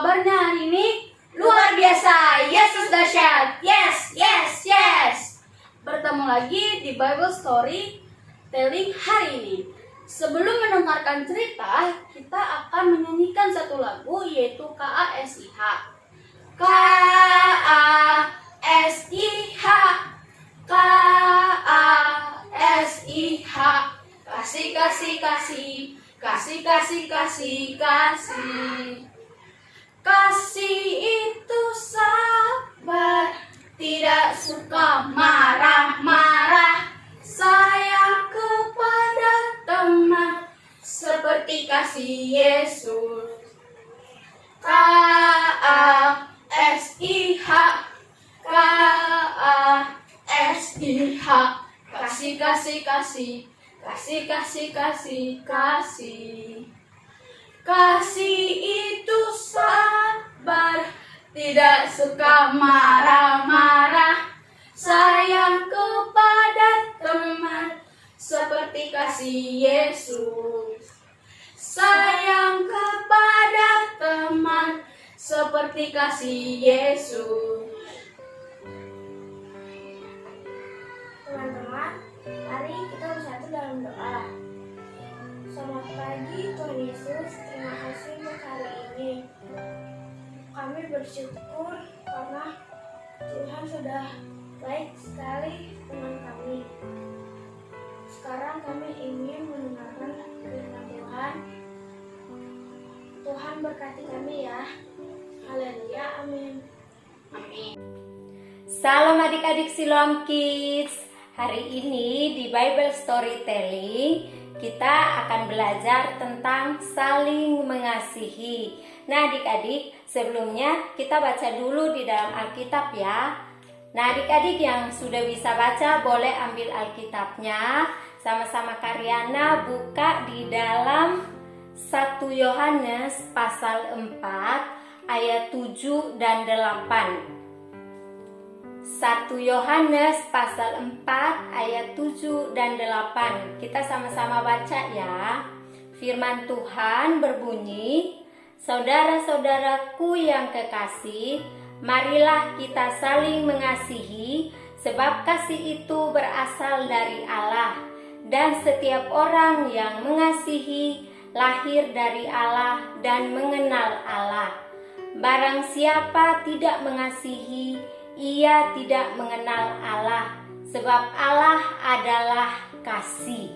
kabarnya hari ini? Luar biasa, Yesus dahsyat. Yes, yes, yes. Bertemu lagi di Bible Story Telling hari ini. Sebelum mendengarkan cerita, kita akan menyanyikan satu lagu, yaitu KASIH. KASIH, KASIH. Kasih, kasih, kasih, kasih, kasih, kasih, kasih. Kasih itu sabar, tidak suka marah-marah. Sayang kepada teman, seperti kasih Yesus. KASIH, KASIH. Kasih, kasih, kasih, kasih, kasih, kasih, kasih. Kasih itu sabar, tidak suka marah-marah. Sayang kepada teman, seperti kasih Yesus. Sayang kepada teman, seperti kasih Yesus. Teman-teman, mari kita bersatu dalam doa. Selamat pagi Tuhan Yesus, terima kasih untuk hari ini. Kami bersyukur karena Tuhan sudah baik sekali dengan kami. Sekarang kami ingin mendengarkan firman Tuhan. Tuhan berkati kami ya. Haleluya, amin. Amin. Salam adik-adik Siloam Kids. Hari ini di Bible Storytelling kita akan belajar tentang saling mengasihi. Nah adik-adik, sebelumnya kita baca dulu di dalam Alkitab ya. Nah adik-adik yang sudah bisa baca boleh ambil Alkitabnya. Sama-sama Karyana buka di dalam 1 Yohanes pasal 4 ayat 7 dan 8. 1 Yohanes pasal 4 ayat 7 dan 8. Kita sama-sama baca ya. Firman Tuhan berbunyi, "Saudara-saudaraku yang kekasih, marilah kita saling mengasihi, sebab kasih itu berasal dari Allah, dan setiap orang yang mengasihi lahir dari Allah dan mengenal Allah. Barang siapa tidak mengasihi, ia tidak mengenal Allah, sebab Allah adalah kasih."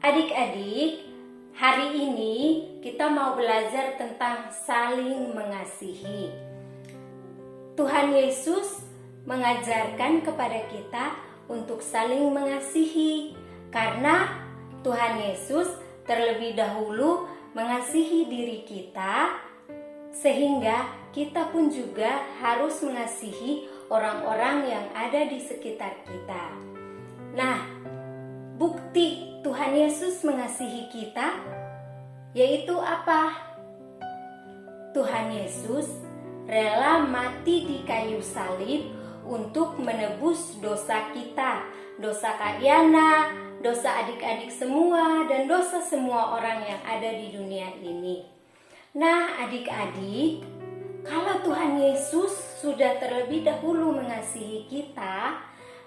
Adik-adik, hari ini kita mau belajar tentang saling mengasihi. Tuhan Yesus mengajarkan kepada kita untuk saling mengasihi, karena Tuhan Yesus terlebih dahulu mengasihi diri kita, sehingga kita pun juga harus mengasihi orang-orang yang ada di sekitar kita. Nah, bukti Tuhan Yesus mengasihi kita yaitu apa? Tuhan Yesus rela mati di kayu salib untuk menebus dosa kita, dosa Karyana, dosa adik-adik semua, dan dosa semua orang yang ada di dunia ini. Nah adik-adik, kalau Tuhan Yesus sudah terlebih dahulu mengasihi kita,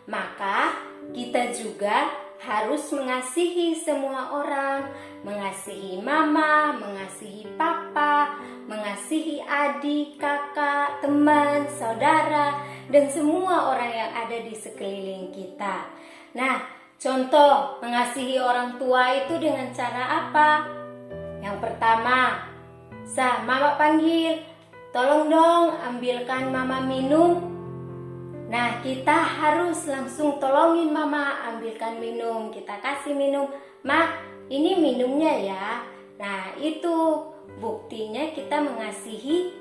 maka kita juga harus mengasihi semua orang, mengasihi mama, mengasihi papa, mengasihi adik, kakak, teman, saudara, dan semua orang yang ada di sekeliling kita. Nah, contoh mengasihi orang tua itu dengan cara apa? Yang pertama, mama panggil, "Tolong dong ambilkan mama minum." Nah kita harus langsung tolongin mama ambilkan minum. Kita kasih minum, "Ma, ini minumnya ya." Nah itu buktinya kita mengasihi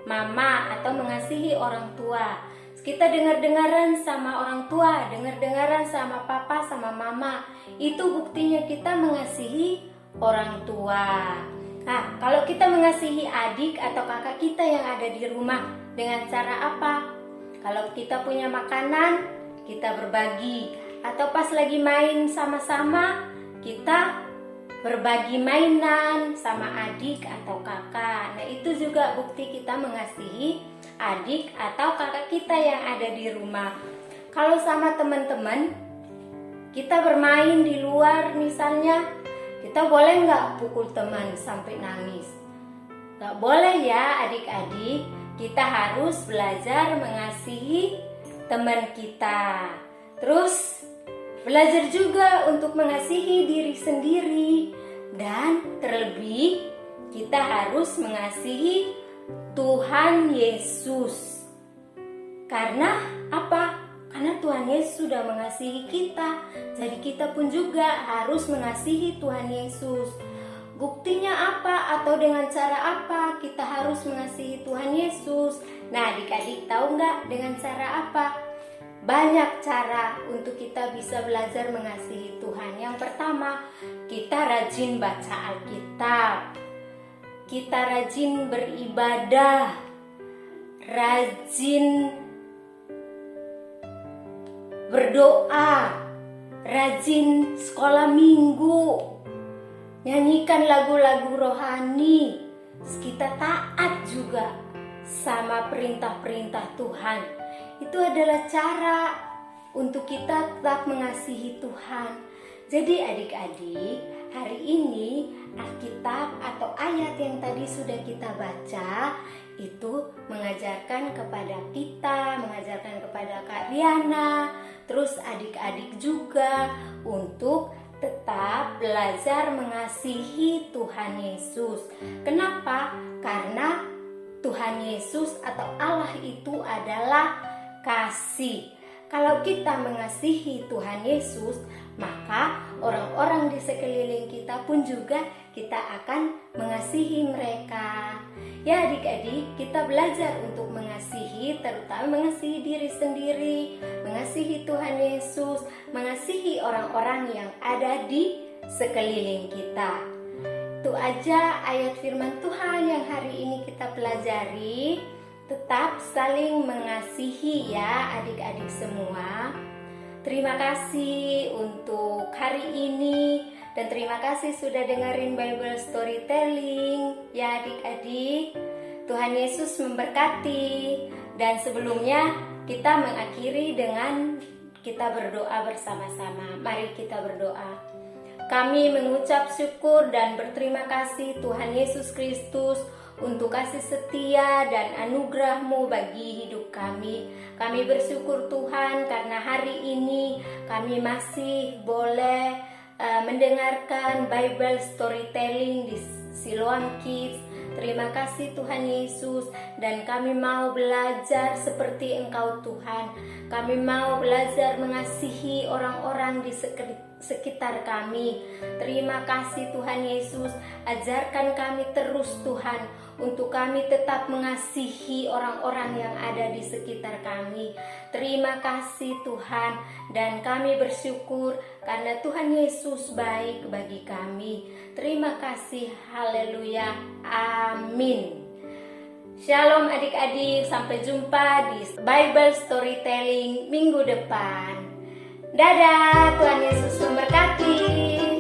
mama atau mengasihi orang tua. Kita dengar-dengaran sama orang tua, dengar-dengaran sama papa, sama mama. Itu buktinya kita mengasihi orang tua. Nah, kalau kita mengasihi adik atau kakak kita yang ada di rumah dengan cara apa? Kalau kita punya makanan, kita berbagi. Atau pas lagi main sama-sama, kita berbagi mainan sama adik atau kakak. Nah, itu juga bukti kita mengasihi adik atau kakak kita yang ada di rumah. Kalau sama teman-teman, kita bermain di luar misalnya, kita boleh nggak pukul teman sampai nangis? Nggak boleh ya adik-adik, kita harus belajar mengasihi teman kita. Terus belajar juga untuk mengasihi diri sendiri. Dan terlebih kita harus mengasihi Tuhan Yesus. Karena apa? Karena Tuhan Yesus sudah mengasihi kita. Jadi kita pun juga harus mengasihi Tuhan Yesus. Buktinya apa atau dengan cara apa kita harus mengasihi Tuhan Yesus? Nah, adik-adik tahu nggak dengan cara apa? Banyak cara untuk kita bisa belajar mengasihi Tuhan. Yang pertama, kita rajin baca Alkitab. Kita rajin beribadah. Rajin berdoa. Rajin sekolah minggu. Nyanyikan lagu-lagu rohani. Kita taat juga sama perintah-perintah Tuhan. Itu adalah cara untuk kita tetap mengasihi Tuhan. Jadi adik-adik, hari ini Alkitab atau ayat yang tadi sudah kita baca itu mengajarkan kepada kita, mengajarkan kepada Kak Riana, terus adik-adik juga untuk tetap belajar mengasihi Tuhan Yesus. Kenapa? Karena Tuhan Yesus atau Allah itu adalah kasih. Kalau kita mengasihi Tuhan Yesus, maka orang-orang di sekeliling kita pun juga kita akan mengasihi mereka. Ya adik-adik, kita belajar untuk mengasihi, terutama mengasihi diri sendiri, mengasihi Tuhan Yesus, mengasihi orang-orang yang ada di sekeliling kita. Itu aja ayat firman Tuhan yang hari ini kita pelajari. Tetap saling mengasihi ya adik-adik semua. Terima kasih untuk hari ini dan terima kasih sudah dengerin Bible Storytelling ya adik-adik. Tuhan Yesus memberkati. Dan sebelumnya kita mengakhiri dengan kita berdoa bersama-sama. Mari kita berdoa. Kami mengucap syukur dan berterima kasih Tuhan Yesus Kristus untuk kasih setia dan anugerah-Mu bagi hidup kami. Kami bersyukur Tuhan karena hari ini kami masih boleh mendengarkan Bible Storytelling di Siloam Kids. Terima kasih Tuhan Yesus, dan kami mau belajar seperti Engkau Tuhan. Kami mau belajar mengasihi orang-orang di sekitar kami. Terima kasih Tuhan Yesus, ajarkan kami terus Tuhan untuk kami tetap mengasihi orang-orang yang ada di sekitar kami. Terima kasih Tuhan, dan kami bersyukur karena Tuhan Yesus baik bagi kami. Terima kasih, haleluya, amin. Shalom adik-adik, sampai jumpa di Bible Storytelling minggu depan. Dadah, Tuhan Yesus memberkati.